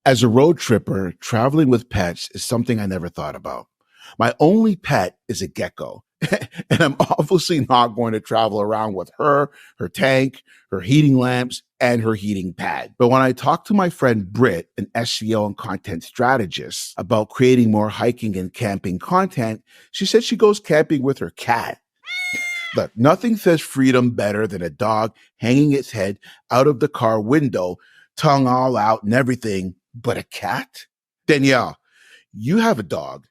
As a road tripper, traveling with pets is something I never thought about. My only pet is a gecko, and I'm obviously not going to travel around with her, her tank, her heating lamps, and her heating pad. But when I talked to my friend Britt, an SEO and content strategist, about creating more hiking and camping content, she said she goes camping with her cat. Look, nothing says freedom better than a dog hanging its head out of the car window, tongue all out and everything, but a cat? Danielle, you have a dog.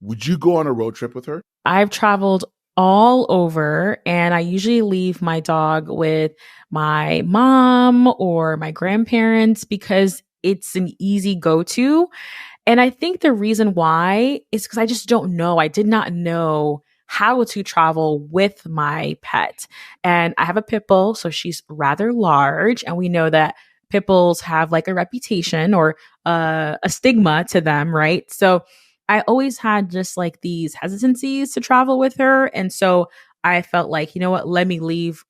Would you go on a road trip with her? I've traveled all over, and I usually leave my dog with my mom or my grandparents because it's an easy go-to. And I think the reason why is because I just don't know. I did not know how to travel with my pet. And I have a pit bull, so she's rather large. And we know that pit bulls have like a reputation or a stigma to them, right? So I always had just like these hesitancies to travel with her. And so I felt like, you know what, let me leave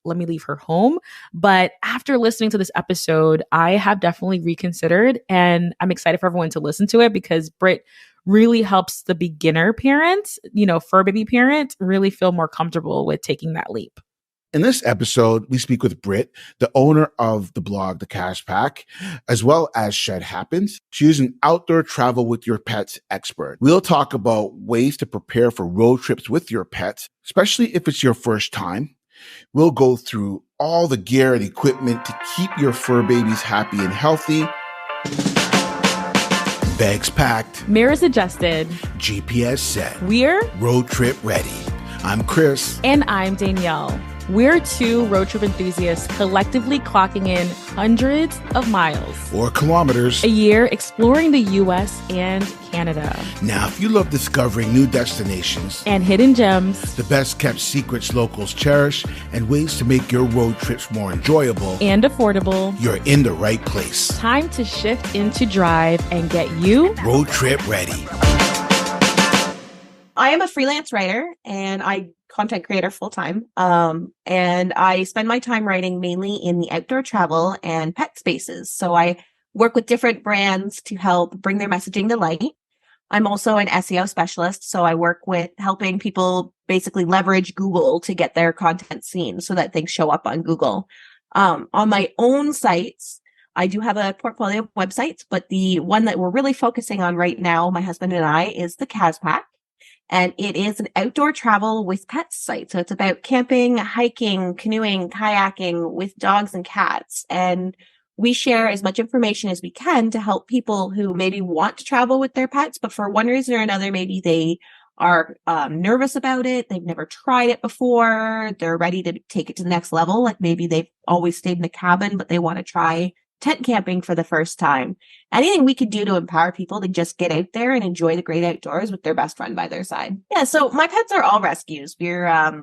her home. But after listening to this episode, I have definitely reconsidered, and I'm excited for everyone to listen to it because Britt really helps the beginner parent, fur baby parent, really feel more comfortable with taking that leap. In this episode, we speak with Britt, the owner of the blog, The Kas Pack, as well as Shed Happens. She's an outdoor travel with your pets expert. We'll talk about ways to prepare for road trips with your pets, especially if it's your first time. We'll go through all the gear and equipment to keep your fur babies happy and healthy. Bags packed. Mirrors adjusted. GPS set. We're road trip ready. I'm Chris. And I'm Danielle. We're two road trip enthusiasts collectively clocking in hundreds of miles or kilometers a year exploring the U.S. and Canada. Now, if you love discovering new destinations and hidden gems, the best kept secrets locals cherish, and ways to make your road trips more enjoyable and affordable, you're in the right place. Time to shift into drive and get you road trip ready. I am a freelance writer and content creator full-time. And I spend my time writing mainly in the outdoor travel and pet spaces. So I work with different brands to help bring their messaging to light. I'm also an SEO specialist. So I work with helping people basically leverage Google to get their content seen so that things show up on Google. On my own sites, I do have a portfolio of websites, but the one that we're really focusing on right now, my husband and I, is the Kas Pack. And it is an outdoor travel with pets site. So it's about camping, hiking, canoeing, kayaking with dogs and cats. And we share as much information as we can to help people who maybe want to travel with their pets, but for one reason or another, maybe they are nervous about it. They've never tried it before. They're ready to take it to the next level. Like maybe they've always stayed in a cabin, but they want to try tent camping for the first time. Anything we could do to empower people to just get out there and enjoy the great outdoors with their best friend by their side. Yeah, so my pets are all rescues. We're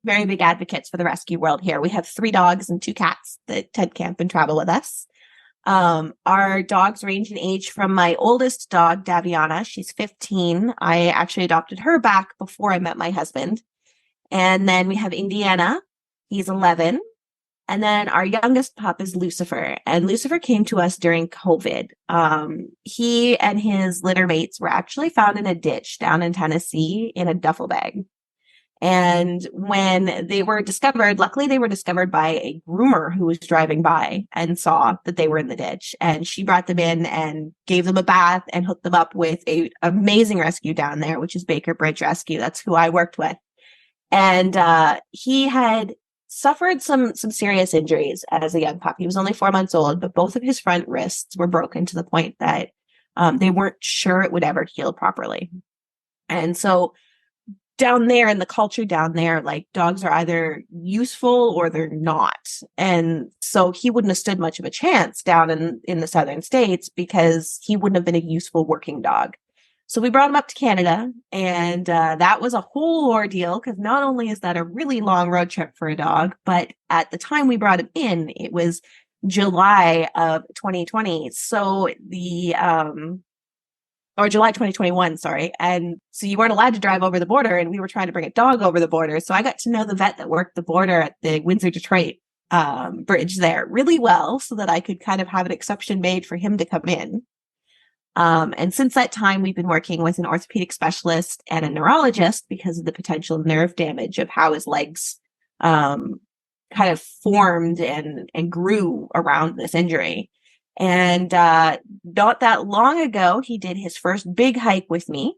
very big advocates for the rescue world here. We have 3 dogs and 2 cats that tent camp and travel with us. Our dogs range in age from my oldest dog, Daviana. She's 15. I actually adopted her back before I met my husband. And then we have Indiana. He's 11. And then our youngest pup is Lucifer, and Lucifer came to us during COVID. He and his litter mates were actually found in a ditch down in Tennessee in a duffel bag. And when they were discovered, luckily they were discovered by a groomer who was driving by and saw that they were in the ditch. And she brought them in and gave them a bath and hooked them up with an amazing rescue down there, which is Baker Bridge Rescue. That's who I worked with. And he had suffered some serious injuries as a young pup. He was only 4 months old, but both of his front wrists were broken to the point that they weren't sure it would ever heal properly. And so down there in the culture down there, like dogs are either useful or they're not. And so he wouldn't have stood much of a chance down in the southern states because he wouldn't have been a useful working dog. So we brought him up to Canada, and that was a whole ordeal because not only is that a really long road trip for a dog, but at the time we brought him in, it was July of 2020. So or July 2021, sorry. And so you weren't allowed to drive over the border, and we were trying to bring a dog over the border. So I got to know the vet that worked the border at the Windsor-Detroit bridge there really well so that I could kind of have an exception made for him to come in. And since that time, we've been working with an orthopedic specialist and a neurologist because of the potential nerve damage of how his legs kind of formed and grew around this injury. And not that long ago, he did his first big hike with me,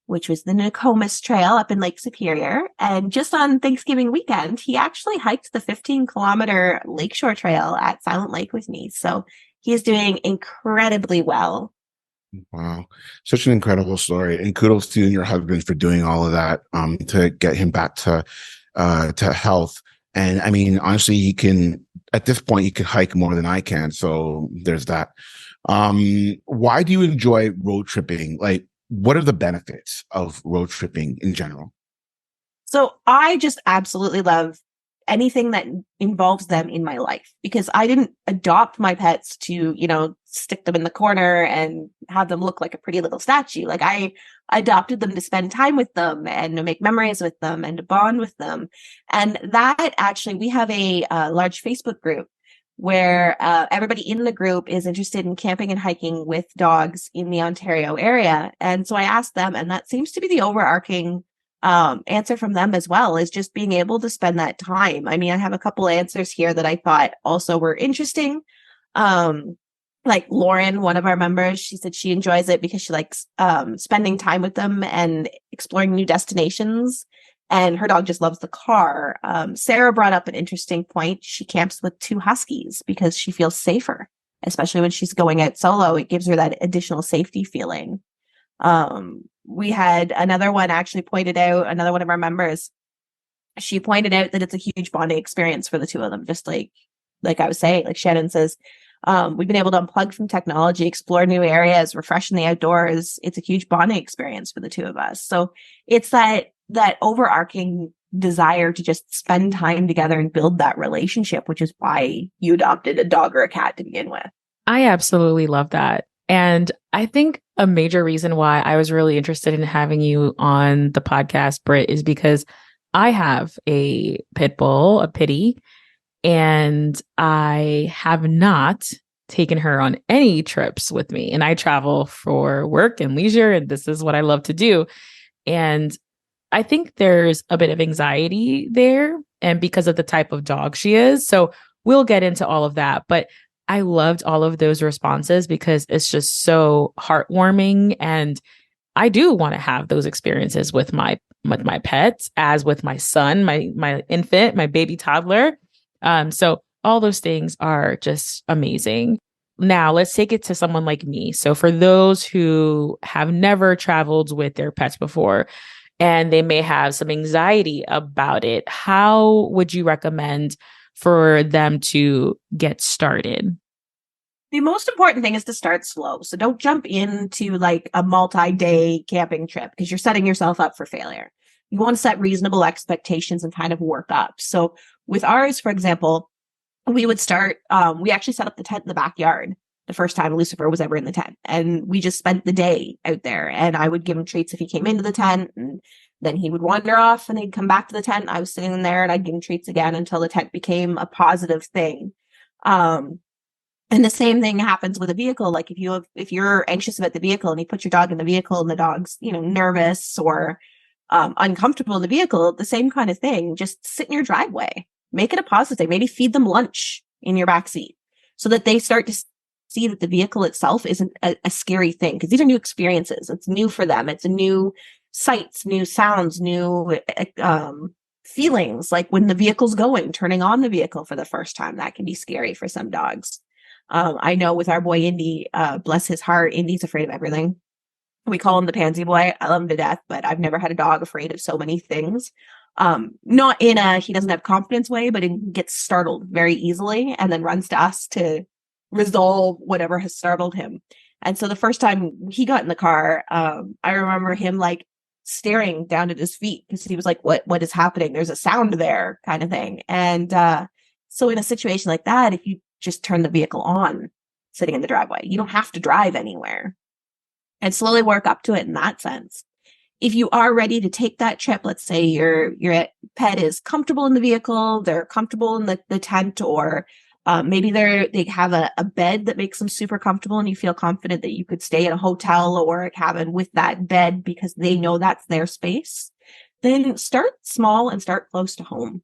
which was the Nokomis Trail up in Lake Superior. And just on Thanksgiving weekend, he actually hiked the 15-kilometer Lakeshore Trail at Silent Lake with me. So he is doing incredibly well. Wow. Such an incredible story. And kudos to you and your husband for doing all of that to get him back to health. And I mean, honestly, he can, at this point, he can hike more than I can. So there's that. Why do you enjoy road tripping? Like, what are the benefits of road tripping in general? So I just absolutely love anything that involves them in my life, because I didn't adopt my pets to, stick them in the corner and have them look like a pretty little statue. Like I adopted them to spend time with them and to make memories with them and to bond with them. And that actually, we have a large Facebook group where everybody in the group is interested in camping and hiking with dogs in the Ontario area. And so I asked them, and that seems to be the overarching answer from them as well, is just being able to spend that time. I mean, I have a couple answers here that I thought also were interesting. Like Lauren, one of our members, she said she enjoys it because she likes spending time with them and exploring new destinations. And her dog just loves the car. Sarah brought up an interesting point. She camps with 2 huskies because she feels safer, especially when she's going out solo. It gives her that additional safety feeling. We had another one actually pointed out, another one of our members, she pointed out that it's a huge bonding experience for the 2 of them. Just like I was saying, like Shannon says, we've been able to unplug from technology, explore new areas, refresh in the outdoors. It's a huge bonding experience for the 2 of us. So it's that overarching desire to just spend time together and build that relationship, which is why you adopted a dog or a cat to begin with. I absolutely love that. And I think a major reason why I was really interested in having you on the podcast, Britt, is because I have a pit bull, a pitty, and I have not taken her on any trips with me. And I travel for work and leisure, and this is what I love to do. And I think there's a bit of anxiety there, and because of the type of dog she is. So we'll get into all of that. But I loved all of those responses because it's just so heartwarming. And I do want to have those experiences with my pets, as with my son, my infant, my baby toddler. So all those things are just amazing. Now let's take it to someone like me. So for those who have never traveled with their pets before, and they may have some anxiety about it, how would you recommend for them to get started? The most important thing is to start slow. So don't jump into like a multi-day camping trip because you're setting yourself up for failure. You want to set reasonable expectations and kind of work up. So with ours, for example, we would start, we actually set up the tent in the backyard the first time Lucifer was ever in the tent. And we just spent the day out there, and I would give him treats if he came into the tent, and then he would wander off and he'd come back to the tent. I was sitting in there and I'd give him treats again until the tent became a positive thing. And the same thing happens with a vehicle. Like if you're anxious about the vehicle and you put your dog in the vehicle and the dog's, nervous or uncomfortable in the vehicle, the same kind of thing. Just sit in your driveway, make it a positive thing. Maybe feed them lunch in your backseat so that they start to see that the vehicle itself isn't a scary thing, because these are new experiences. It's new for them. It's a new sights, new sounds, new feelings. Like when the vehicle's going, turning on the vehicle for the first time, that can be scary for some dogs. I know with our boy Indy, bless his heart, Indy's afraid of everything. We call him the pansy boy. I love him to death, but I've never had a dog afraid of so many things. Not in a he doesn't have confidence way, but he gets startled very easily and then runs to us to resolve whatever has startled him. And so the first time he got in the car, I remember him like staring down at his feet because he was like, what is happening? There's a sound there, kind of thing. And so in a situation like that, if you just turn the vehicle on sitting in the driveway, you don't have to drive anywhere, and slowly work up to it in that sense. If you are ready to take that trip, let's say your pet is comfortable in the vehicle, they're comfortable in the tent, or Maybe they have a bed that makes them super comfortable and you feel confident that you could stay at a hotel or a cabin with that bed because they know that's their space. Then start small and start close to home.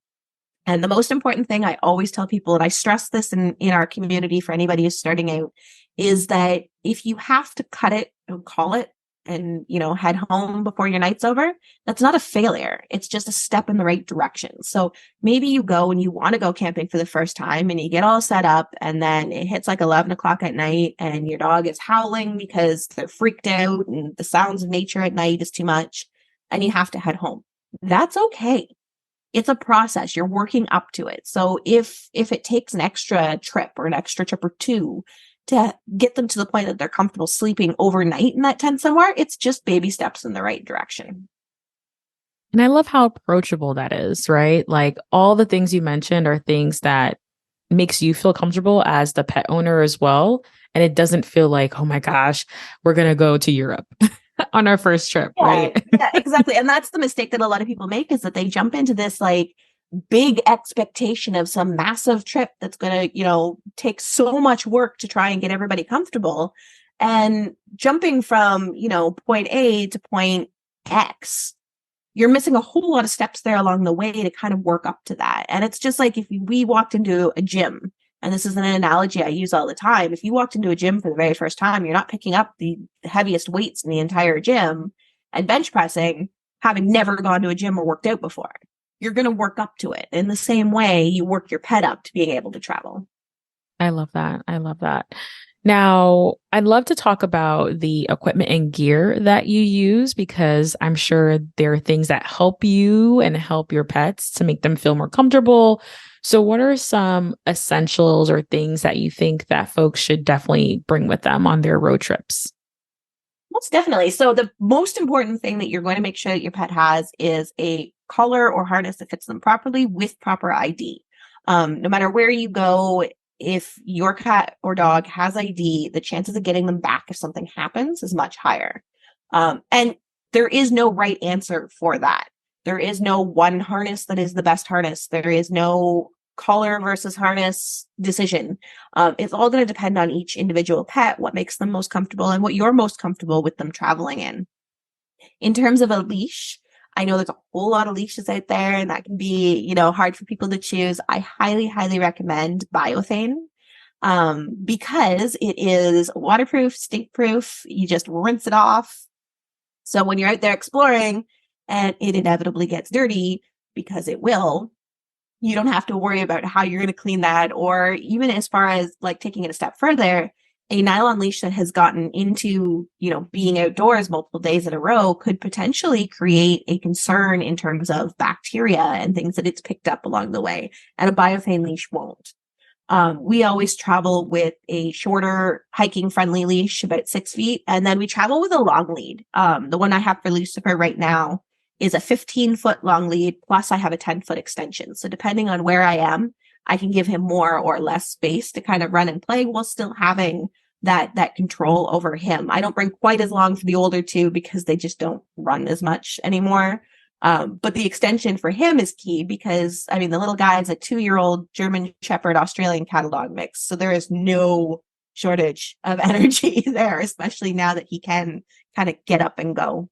And the most important thing I always tell people, and I stress this in our community for anybody who's starting out, is that if you have to cut it and call it and, head home before your night's over, that's not a failure. It's just a step in the right direction. So maybe you go and you want to go camping for the first time and you get all set up and then it hits like 11 o'clock at night and your dog is howling because they're freaked out and the sounds of nature at night is too much and you have to head home. That's okay. It's a process. You're working up to it. So if it takes an extra trip or two to get them to the point that they're comfortable sleeping overnight in that tent somewhere, it's just baby steps in the right direction. And I love how approachable that is, right? Like all the things you mentioned are things that makes you feel comfortable as the pet owner as well. And it doesn't feel like, oh my gosh, we're going to go to Europe on our first trip, right? Yeah, exactly. And that's the mistake that a lot of people make, is that they jump into this like big expectation of some massive trip that's going to, take so much work to try and get everybody comfortable. And jumping from, point A to point X, you're missing a whole lot of steps there along the way to kind of work up to that. And it's just like if we walked into a gym, and this is an analogy I use all the time. If you walked into a gym for the very first time, you're not picking up the heaviest weights in the entire gym and bench pressing, having never gone to a gym or worked out before. You're going to work up to it. In the same way, you work your pet up to being able to travel. I love that. I love that. Now, I'd love to talk about the equipment and gear that you use, because I'm sure there are things that help you and help your pets to make them feel more comfortable. So what are some essentials or things that you think that folks should definitely bring with them on their road trips? Most definitely. So the most important thing that you're going to make sure that your pet has is a collar or harness that fits them properly with proper ID. No matter where you go, if your cat or dog has ID, the chances of getting them back if something happens is much higher. And there is no right answer for that. There is no one harness that is the best harness. There is no collar versus harness decision. It's all going to depend on each individual pet, what makes them most comfortable and what you're most comfortable with them traveling in. In terms of a leash, I know there's a whole lot of leashes out there and that can be, hard for people to choose. I highly, highly recommend Biothane, because it is waterproof, stink-proof. You just rinse it off. So when you're out there exploring and it inevitably gets dirty, because it will, you don't have to worry about how you're going to clean that. Or even as far as like taking it a step further, a nylon leash that has gotten into, being outdoors multiple days in a row could potentially create a concern in terms of bacteria and things that it's picked up along the way. And a Biothane leash won't. We always travel with a shorter hiking friendly leash, about 6 feet. And then we travel with a long lead. The one I have for Lucifer right now is a 15-foot long lead, plus I have a 10-foot extension. So depending on where I am, I can give him more or less space to kind of run and play while still having that control over him. I don't bring quite as long for the older two because they just don't run as much anymore. But the extension for him is key because, the little guy is a 2-year-old German Shepherd Australian cattle dog mix. So there is no shortage of energy there, especially now that he can kind of get up and go.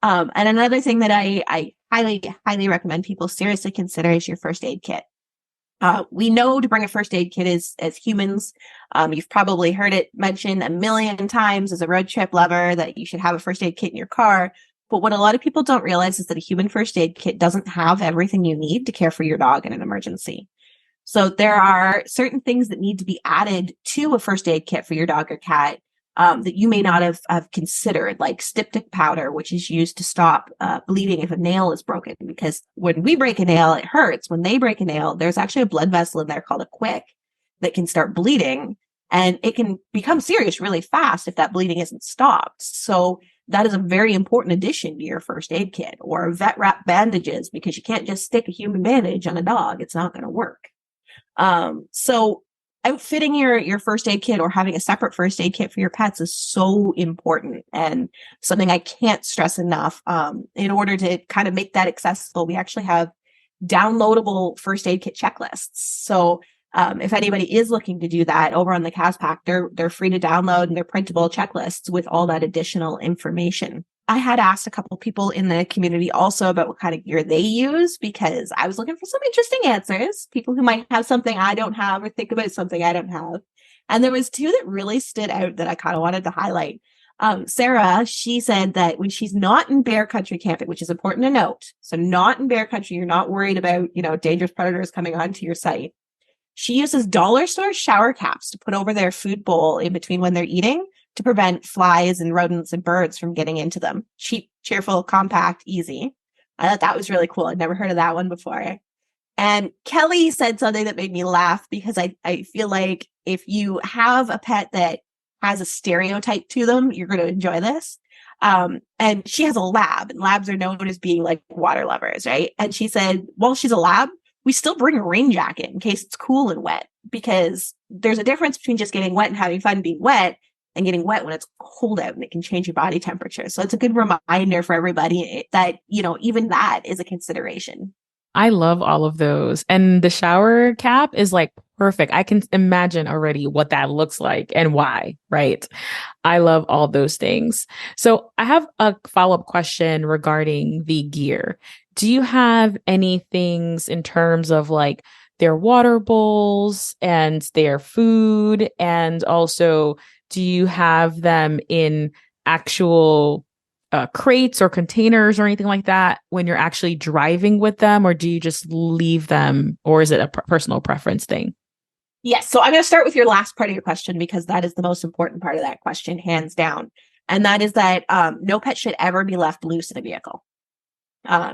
And another thing that I highly, highly recommend people seriously consider is your first aid kit. We know to bring a first aid kit as humans. You've probably heard it mentioned a million times as a road trip lover that you should have a first aid kit in your car. But what a lot of people don't realize is that a human first aid kit doesn't have everything you need to care for your dog in an emergency. So there are certain things that need to be added to a first aid kit for your dog or cat that you may not have considered, like styptic powder, which is used to stop bleeding if a nail is broken. Because when we break a nail, it hurts. When they break a nail, there's actually a blood vessel in there called a quick that can start bleeding. And it can become serious really fast if that bleeding isn't stopped. So that is a very important addition to your first aid kit. Or vet wrap bandages, because you can't just stick a human bandage on a dog. It's not going to work. So outfitting your first aid kit or having a separate first aid kit for your pets is so important and something I can't stress enough. In order to kind of make that accessible, we actually have downloadable first aid kit checklists. So If anybody is looking to do that over on the Kas Pack, they're free to download, and they're printable checklists with all that additional information. I had asked a couple people in the community also about what kind of gear they use, because I was looking for some interesting answers. People who might have something I don't have, or think about something I don't have. And there was two that really stood out that I kind of wanted to highlight. Sarah, she said that when she's not in bear country camping, which is important to note, so not in bear country, you're not worried about, dangerous predators coming onto your site. She uses dollar store shower caps to put over their food bowl in between when they're eating to prevent flies and rodents and birds from getting into them. Cheap, cheerful, compact, easy. I thought that was really cool. I'd never heard of that one before. And Kelly said something that made me laugh, because I feel like if you have a pet that has a stereotype to them, you're going to enjoy this. And she has a lab, and labs are known as being like water lovers, right? And she said, well, she's a lab, we still bring a rain jacket in case it's cool and wet, because there's a difference between just getting wet and having fun being wet, and getting wet when it's cold out and it can change your body temperature. So it's a good reminder for everybody that, even that is a consideration. I love all of those. And the shower cap is like perfect. I can imagine already what that looks like and why, right? I love all those things. So I have a follow-up question regarding the gear. Do you have any things in terms of like their water bowls and their food? And also, do you have them in actual crates or containers or anything like that when you're actually driving with them, or do you just leave them, or is it a personal preference thing? Yes. So I'm going to start with your last part of your question, because that is the most important part of that question, hands down. And that is that no pet should ever be left loose in a vehicle.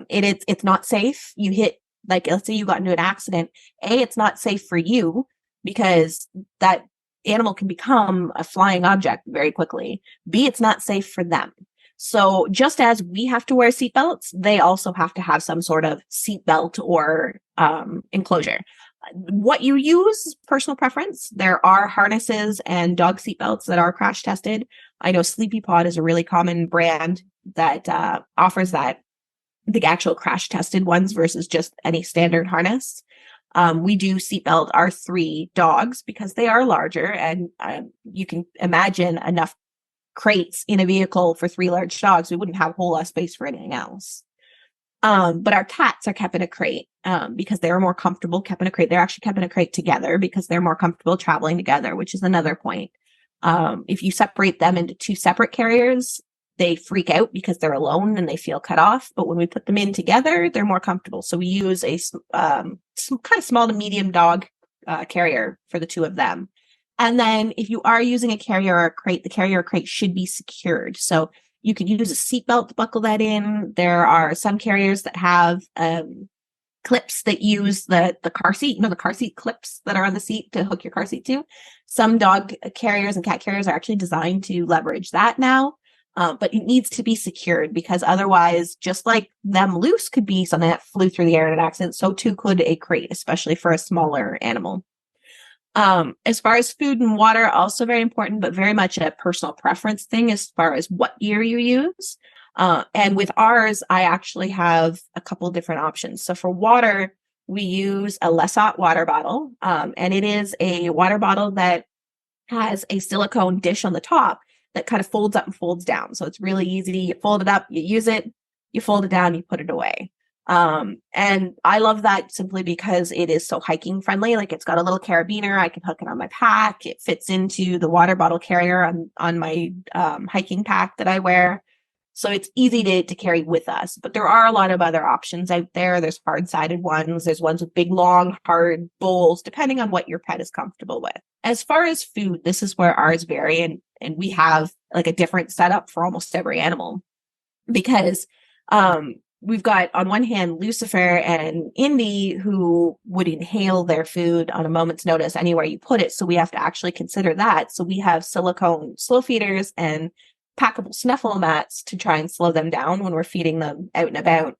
It's not safe. You hit, like, let's say you got into an accident. It's not safe for you, because that animal can become a flying object very quickly. B, it's not safe for them. So just as we have to wear seatbelts, they also have to have some sort of seatbelt or enclosure. What you use is personal preference. There are harnesses and dog seatbelts that are crash tested. I know Sleepy Pod is a really common brand that offers that, the actual crash tested ones versus just any standard harness. We do seatbelt our 3 dogs because they are larger, and you can imagine enough crates in a vehicle for 3 large dogs. We wouldn't have a whole lot of space for anything else. But our cats are kept in a crate because they're more comfortable kept in a crate. They're actually kept in a crate together because they're more comfortable traveling together, which is another point. If you separate them into 2 separate carriers, they freak out because they're alone and they feel cut off. But when we put them in together, they're more comfortable. So we use a kind of small to medium dog carrier for the 2 of them. And then if you are using a carrier or a crate, the carrier or crate should be secured. So you could use a seatbelt to buckle that in. There are some carriers that have clips that use the car seat, the car seat clips that are on the seat to hook your car seat to. Some dog carriers and cat carriers are actually designed to leverage that now. But it needs to be secured, because otherwise, just like them loose could be something that flew through the air in an accident, so too could a crate, especially for a smaller animal. As far as food and water, also very important, but very much a personal preference thing as far as what gear you use. And with ours, I actually have a couple of different options. So for water, we use a Lesot water bottle, and it is a water bottle that has a silicone dish on the top that kind of folds up and folds down. So it's really easy. You fold it up, you use it, you fold it down, you put it away. And I love that simply because it is so hiking friendly. Like, it's got a little carabiner. I can hook it on my pack. It fits into the water bottle carrier on my hiking pack that I wear. So it's easy to carry with us. But there are a lot of other options out there. There's hard-sided ones. There's ones with big, long, hard bowls, depending on what your pet is comfortable with. As far as food, this is where ours vary. And we have like a different setup for almost every animal, because we've got on one hand Lucifer and Indy, who would inhale their food on a moment's notice anywhere you put it. So we have to actually consider that. So we have silicone slow feeders and packable snuffle mats to try and slow them down when we're feeding them out and about.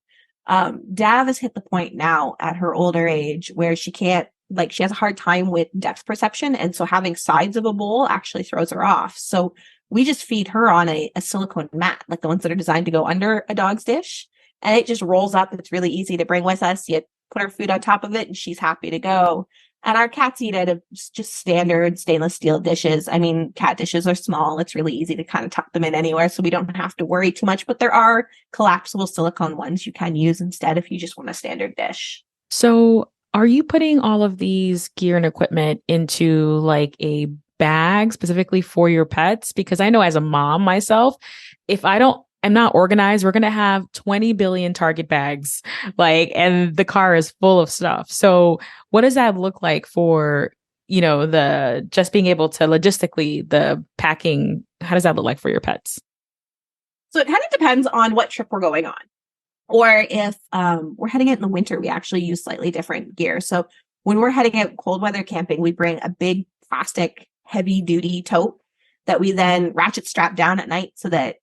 Dav has hit the point now at her older age where she can't, like, she has a hard time with depth perception. And so having sides of a bowl actually throws her off. So we just feed her on a silicone mat, like the ones that are designed to go under a dog's dish. And it just rolls up. It's really easy to bring with us. You put her food on top of it and she's happy to go. And our cats eat out of just standard stainless steel dishes. I mean, cat dishes are small. It's really easy to kind of tuck them in anywhere, so we don't have to worry too much. But there are collapsible silicone ones you can use instead if you just want a standard dish. So are you putting all of these gear and equipment into like a bag specifically for your pets? Because I know as a mom myself, if I'm not organized, we're going to have 20 billion Target bags, like, and the car is full of stuff. So what does that look like for, the just being able to logistically, the packing, how does that look like for your pets? So it kind of depends on what trip we're going on. Or if we're heading out in the winter, we actually use slightly different gear. So when we're heading out cold weather camping, we bring a big plastic heavy duty tote that we then ratchet strap down at night so that,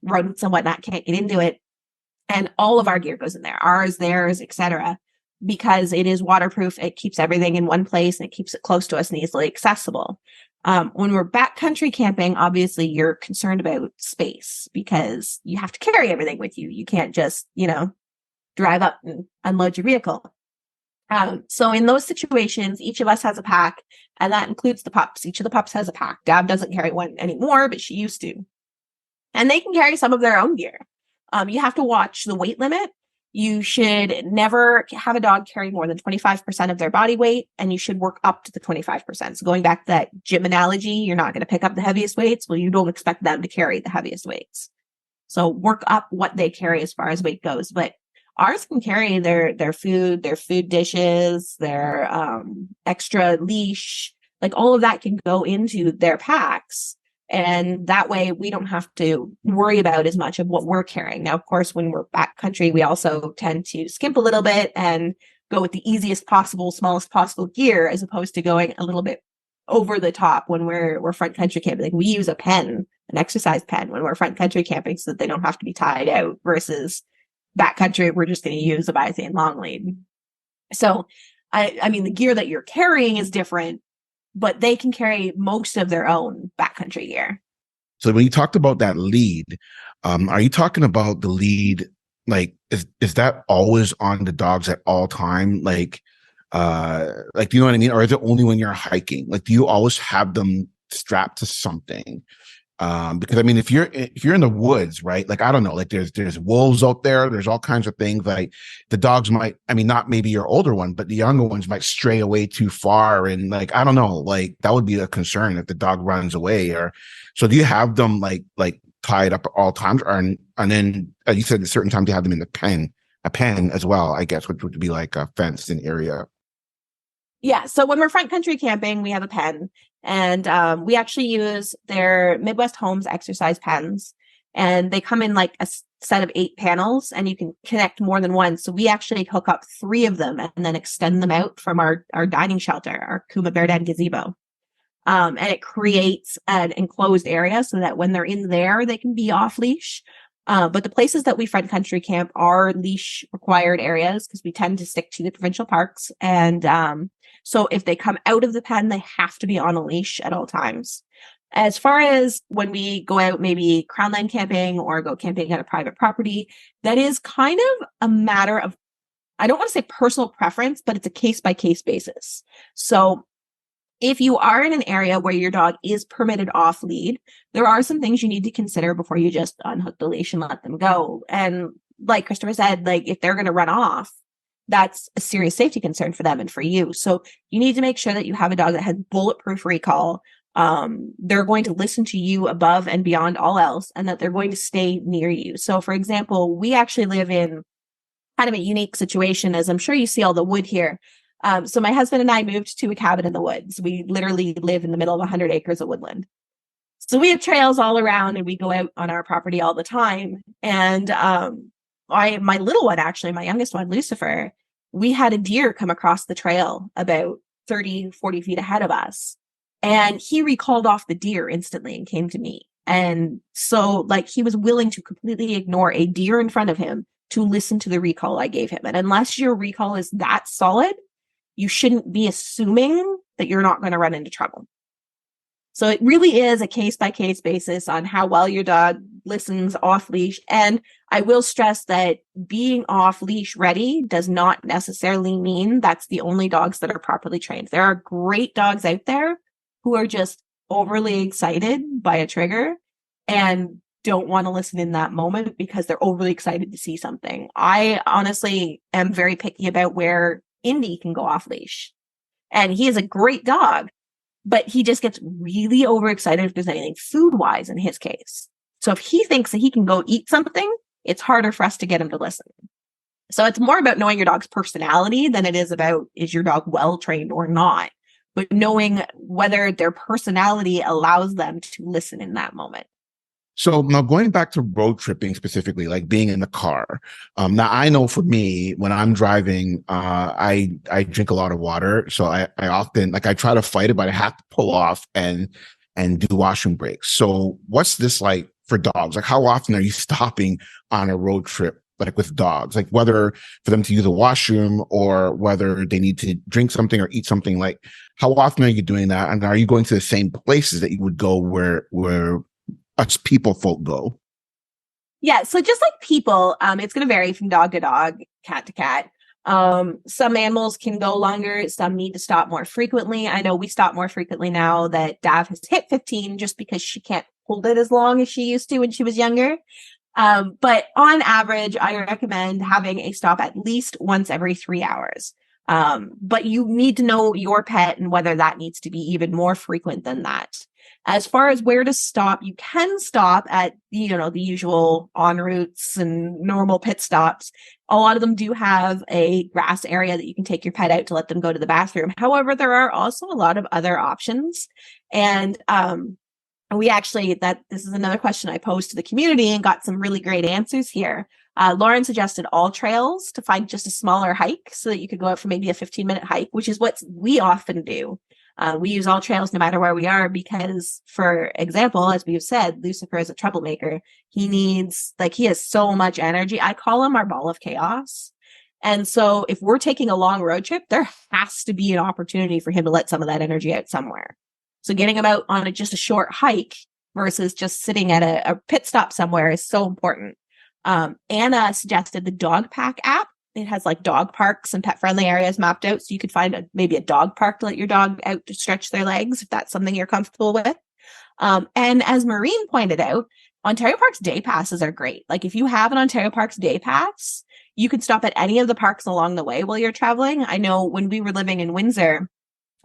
rodents and whatnot can't get into it. And all of our gear goes in there, ours, theirs, etc., because it is waterproof. It keeps everything in one place and it keeps it close to us and easily accessible. When we're backcountry camping, obviously you're concerned about space because you have to carry everything with you. You can't just, drive up and unload your vehicle. So in those situations, each of us has a pack, and that includes the pups. Each of the pups has a pack. Dab doesn't carry one anymore, but she used to. And they can carry some of their own gear. You have to watch the weight limit. You should never have a dog carry more than 25% of their body weight, and you should work up to the 25%. So going back to that gym analogy, you're not going to pick up the heaviest weights. Well, you don't expect them to carry the heaviest weights. So work up what they carry as far as weight goes. But ours can carry their food dishes, their extra leash, like all of that can go into their packs. And that way we don't have to worry about as much of what we're carrying. Now, of course, when we're backcountry, we also tend to skimp a little bit and go with the easiest possible, smallest possible gear, as opposed to going a little bit over the top when we're front country camping. Like we use a pen, an exercise pen when we're front country camping so that they don't have to be tied out, versus backcountry, we're just going to use a biothane long lead. So, I mean, the gear that you're carrying is different, but they can carry most of their own backcountry gear. So when you talked about that lead, are you talking about the lead, like, is that always on the dogs at all time? Like, do you know what I mean? Or is it only when you're hiking? Like, do you always have them strapped to something? Because I mean, if you're in the woods, right? Like, I don't know, like there's wolves out there. There's all kinds of things. Like the dogs might, I mean, not maybe your older one, but the younger ones might stray away too far. And like, I don't know, like that would be a concern if the dog runs away. Or so do you have them like tied up at all times? Or, and then you said at certain times you have them in a pen as well, I guess, which would be like a fenced in area. Yeah. So when we're front country camping, we have a pen, and we actually use their Midwest Homes exercise pens, and they come in like a set of 8 panels, and you can connect more than one. So we actually hook up 3 of them and then extend them out from our dining shelter, our Kuma Bear Den gazebo. And it creates an enclosed area so that when they're in there, they can be off leash. But the places that we front country camp are leash required areas because we tend to stick to the provincial parks. And so if they come out of the pen, they have to be on a leash at all times. As far as when we go out, maybe crownland camping or go camping at a private property, that is kind of a matter of, I don't want to say personal preference, but it's a case by case basis. So if you are in an area where your dog is permitted off lead, there are some things you need to consider before you just unhook the leash and let them go. And like Christopher said, like if they're going to run off, that's a serious safety concern for them and for you. So you need to make sure that you have a dog that has bulletproof recall. They're going to listen to you above and beyond all else, and that they're going to stay near you. So for example, we actually live in kind of a unique situation, as I'm sure you see all the wood here. So my husband and I moved to a cabin in the woods. We literally live in the middle of 100 acres of woodland. So we have trails all around, and we go out on our property all the time. And my little one, actually, my youngest one, Lucifer, we had a deer come across the trail about 30, 40 feet ahead of us. And he recalled off the deer instantly and came to me. And so like he was willing to completely ignore a deer in front of him to listen to the recall I gave him. And unless your recall is that solid, you shouldn't be assuming that you're not going to run into trouble. So it really is a case by case basis on how well your dog listens off leash. And I will stress that being off leash ready does not necessarily mean that's the only dogs that are properly trained. There are great dogs out there who are just overly excited by a trigger and don't want to listen in that moment because they're overly excited to see something. I honestly am very picky about where Indy can go off leash. And he is a great dog, but he just gets really overexcited if there's anything food-wise in his case. So if he thinks that he can go eat something, it's harder for us to get him to listen. So it's more about knowing your dog's personality than it is about, is your dog well-trained or not? But knowing whether their personality allows them to listen in that moment. So now going back to road tripping specifically, like being in the car. Now I know for me, when I'm driving, I drink a lot of water. So I often, like, I try to fight it, but I have to pull off and do washroom breaks. So what's this like for dogs? Like, how often are you stopping on a road trip, like with dogs, like whether for them to use a washroom or whether they need to drink something or eat something? Like, how often are you doing that? And are you going to the same places that you would go where us people folk go? Yeah, so just like people, it's going to vary from dog to dog, cat to cat. Some animals can go longer. Some need to stop more frequently. I know we stop more frequently now that Dav has hit 15 just because she can't hold it as long as she used to when she was younger. But on average, I recommend having a stop at least once every 3 hours. But you need to know your pet and whether that needs to be even more frequent than that. As far as where to stop, you can stop at, the usual en routes and normal pit stops. A lot of them do have a grass area that you can take your pet out to let them go to the bathroom. However, there are also a lot of other options. And this is another question I posed to the community and got some really great answers here. Lauren suggested all trails to find just a smaller hike so that you could go out for maybe a 15-minute hike, which is what we often do. We use all trails no matter where we are because, for example, as we've said, Lucifer is a troublemaker. He has so much energy. I call him our ball of chaos. And so if we're taking a long road trip, there has to be an opportunity for him to let some of that energy out somewhere. So getting him out on just a short hike versus just sitting at a pit stop somewhere is so important. Anna suggested the Dog Pack app. It has like dog parks and pet friendly areas mapped out. So you could find maybe a dog park to let your dog out to stretch their legs if that's something you're comfortable with. And as Maureen pointed out, Ontario Parks day passes are great. Like if you have an Ontario Parks day pass, you could stop at any of the parks along the way while you're traveling. I know when we were living in Windsor,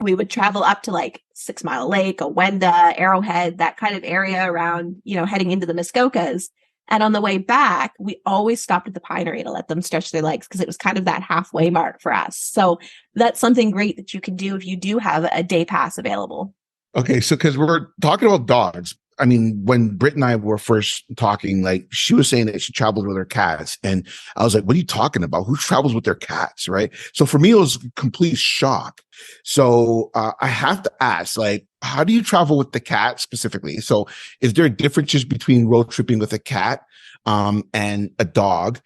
we would travel up to like 6 Mile Lake, Owenda, Arrowhead, that kind of area around, heading into the Muskokas. And on the way back, we always stopped at the Pinery to let them stretch their legs because it was kind of that halfway mark for us. So that's something great that you can do if you do have a day pass available. Okay, so because we're talking about dogs, I mean, when Britt and I were first talking, like she was saying that she traveled with her cats. And I was like, what are you talking about? Who travels with their cats? Right. So for me, it was a complete shock. So I have to ask, like, how do you travel with the cat specifically? So is there differences between road tripping with a cat and a dog?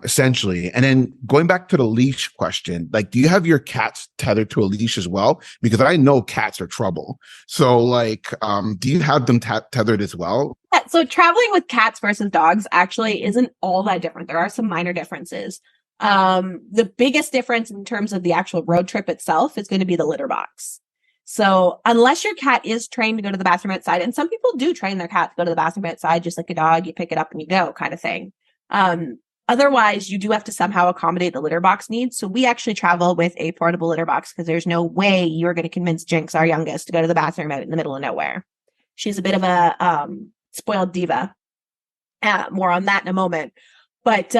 Essentially. And then going back to the leash question, like, do you have your cats tethered to a leash as well? Because I know cats are trouble. So like, do you have them tethered as well? Yeah, so traveling with cats versus dogs actually isn't all that different. There are some minor differences. The biggest difference in terms of the actual road trip itself is going to be the litter box. So unless your cat is trained to go to the bathroom outside, and some people do train their cat to go to the bathroom outside, just like a dog, you pick it up and you go kind of thing. Otherwise, you do have to somehow accommodate the litter box needs. So we actually travel with a portable litter box because there's no way you're going to convince Jinx, our youngest, to go to the bathroom out in the middle of nowhere. She's a bit of a spoiled diva. More on that in a moment. But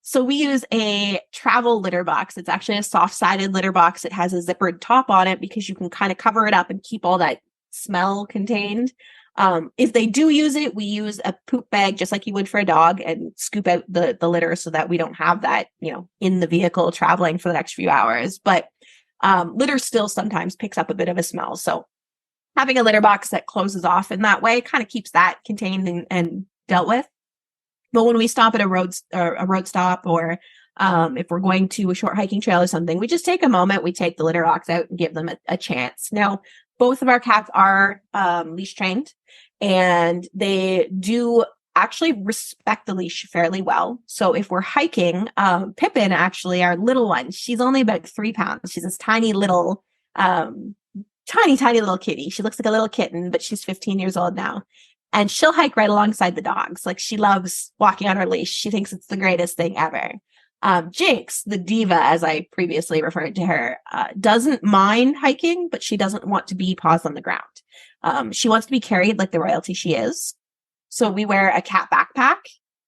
so we use a travel litter box. It's actually a soft-sided litter box. It has a zippered top on it because you can kind of cover it up and keep all that smell contained. If they do use it, we use a poop bag just like you would for a dog and scoop out the litter so that we don't have that, in the vehicle traveling for the next few hours. But litter still sometimes picks up a bit of a smell. So having a litter box that closes off in that way kind of keeps that contained and dealt with. But when we stop at a road stop or if we're going to a short hiking trail or something, we just take a moment, we take the litter box out and give them a chance. Now, both of our cats are leash trained and they do actually respect the leash fairly well. So if we're hiking, Pippin, actually, our little one, she's only about 3 pounds. She's this tiny little, tiny little kitty. She looks like a little kitten, but she's 15 years old now. And she'll hike right alongside the dogs. Like, she loves walking on her leash. She thinks it's the greatest thing ever. Jinx, the diva, as I previously referred to her, doesn't mind hiking, but she doesn't want to be paws on the ground. She wants to be carried like the royalty she is. So we wear a cat backpack.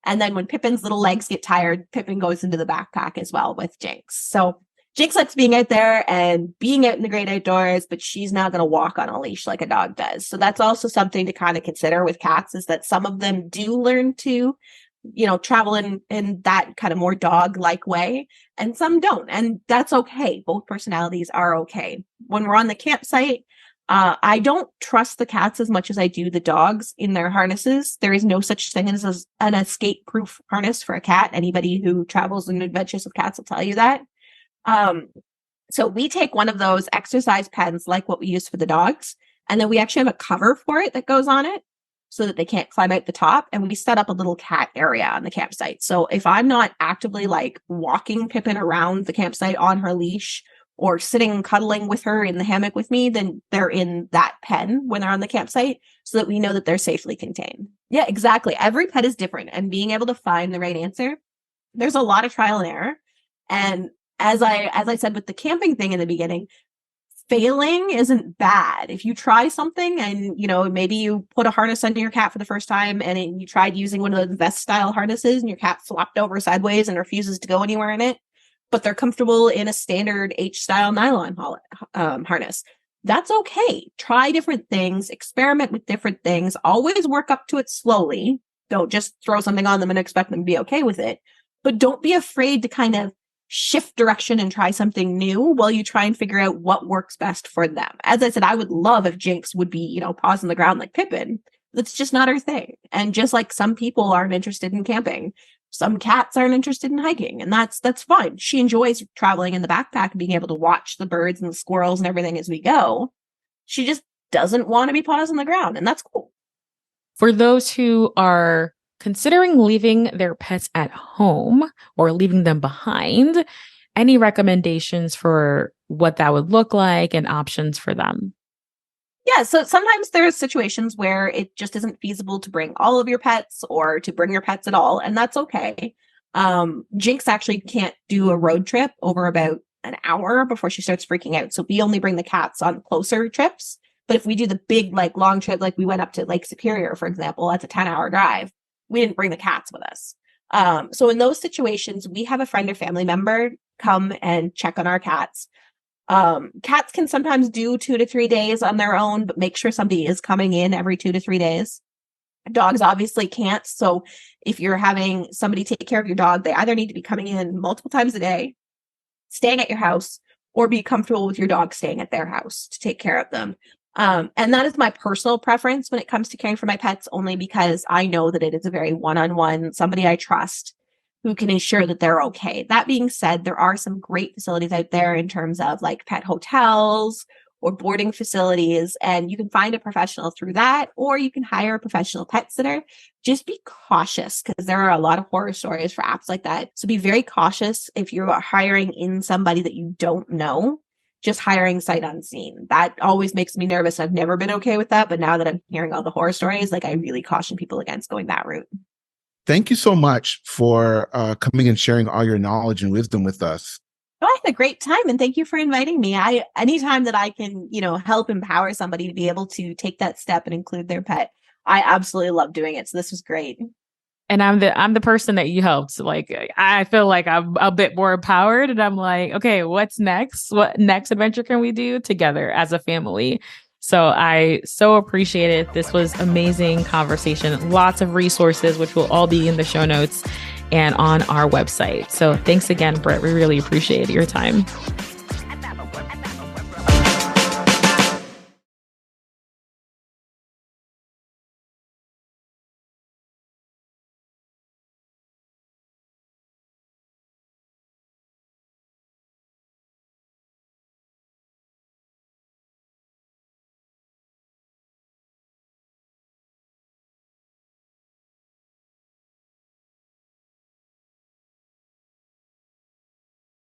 And then when Pippin's little legs get tired, Pippin goes into the backpack as well with Jinx. So Jinx likes being out there and being out in the great outdoors, but she's not going to walk on a leash like a dog does. So that's also something to kind of consider with cats, is that some of them do learn to, travel in that kind of more dog-like way, and some don't. And that's okay. Both personalities are okay. When we're on the campsite, I don't trust the cats as much as I do the dogs in their harnesses. There is no such thing as an escape-proof harness for a cat. Anybody who travels in adventures with cats will tell you that. So we take one of those exercise pens like what we use for the dogs, and then we actually have a cover for it that goes on it so that they can't climb out the top. And we set up a little cat area on the campsite. So if I'm not actively like walking Pippin around the campsite on her leash or sitting and cuddling with her in the hammock with me, then they're in that pen when they're on the campsite, so that we know that they're safely contained. Yeah, exactly. Every pet is different, and being able to find the right answer, there's a lot of trial and error. And as I said with the camping thing in the beginning, failing isn't bad. If you try something and, maybe you put a harness under your cat for the first time and you tried using one of those vest style harnesses and your cat flopped over sideways and refuses to go anywhere in it, but they're comfortable in a standard H style nylon harness. That's okay. Try different things, experiment with different things, always work up to it slowly. Don't just throw something on them and expect them to be okay with it, but don't be afraid to kind of shift direction and try something new while you try and figure out what works best for them. As I said, I would love if Jinx would be, paws on the ground like Pippin. That's just not her thing. And just like some people aren't interested in camping, some cats aren't interested in hiking, and that's fine. She enjoys traveling in the backpack and being able to watch the birds and the squirrels and everything as we go. She just doesn't want to be paws on the ground, and that's cool. For those who are considering leaving their pets at home or leaving them behind, any recommendations for what that would look like and options for them? Yeah, so sometimes there are situations where it just isn't feasible to bring all of your pets or to bring your pets at all, and that's okay. Jinx actually can't do a road trip over about an hour before she starts freaking out. So we only bring the cats on closer trips. But if we do the big, long trip, like we went up to Lake Superior, for example, that's a 10-hour drive. We didn't bring the cats with us. So in those situations, we have a friend or family member come and check on our cats. Cats can sometimes do 2 to 3 days on their own, but make sure somebody is coming in every 2 to 3 days. Dogs obviously can't. So if you're having somebody take care of your dog, they either need to be coming in multiple times a day, staying at your house, or be comfortable with your dog staying at their house to take care of them. And that is my personal preference when it comes to caring for my pets, only because I know that it is a very one-on-one, somebody I trust who can ensure that they're okay. That being said, there are some great facilities out there in terms of like pet hotels or boarding facilities, and you can find a professional through that, or you can hire a professional pet sitter. Just be cautious, because there are a lot of horror stories for apps like that. So be very cautious if you're hiring in somebody that you don't know. Just hiring sight unseen. That always makes me nervous. I've never been okay with that, but now that I'm hearing all the horror stories, I really caution people against going that route. Thank you so much for coming and sharing all your knowledge and wisdom with us. Oh, I had a great time, and thank you for inviting me. Anytime that I can, help empower somebody to be able to take that step and include their pet, I absolutely love doing it. So this was great. And I'm the person that you helped. Like, I feel like I'm a bit more empowered, and I'm like, okay, what's next? What next adventure can we do together as a family? So I so appreciate it. This was amazing conversation. Lots of resources, which will all be in the show notes and on our website. So thanks again, Britt. We really appreciate your time.